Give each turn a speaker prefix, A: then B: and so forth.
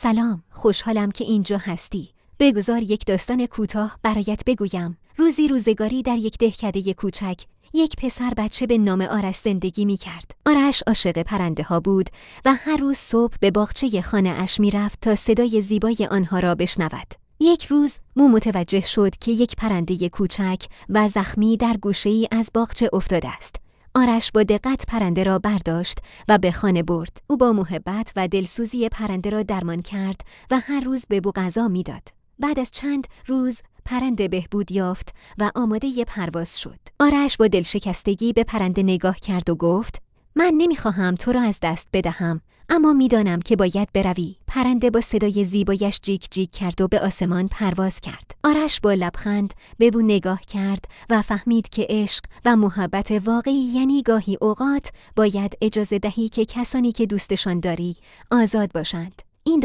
A: سلام، خوشحالم که اینجا هستی. بگذار یک داستان کوتاه برایت بگویم. روزگاری در یک دهکده کوچک یک پسر بچه به نام آرش زندگی می کرد. آرش عاشق پرنده ها بود و هر روز صبح به باغچه خانه اش می رفت تا صدای زیبای آنها را بشنود. یک روز متوجه شد که یک پرنده کوچک و زخمی در گوشه‌ای از باغچه افتاده است. آرش با دقت پرنده را برداشت و به خانه برد. او با محبت و دلسوزی پرنده را درمان کرد و هر روز به او غذا می‌داد. بعد از چند روز پرنده بهبود یافت و آماده پرواز شد. آرش با دلشکستگی به پرنده نگاه کرد و گفت: من نمی‌خواهم تو را از دست بدهم، اما می‌دانم که باید بروی. پرنده با صدای زیبایش جیک جیک کرد و به آسمان پرواز کرد. آرش با لبخند به او نگاه کرد و فهمید که عشق و محبت واقعی یعنی گاهی اوقات باید اجازه دهی که کسانی که دوستشان داری آزاد باشند. این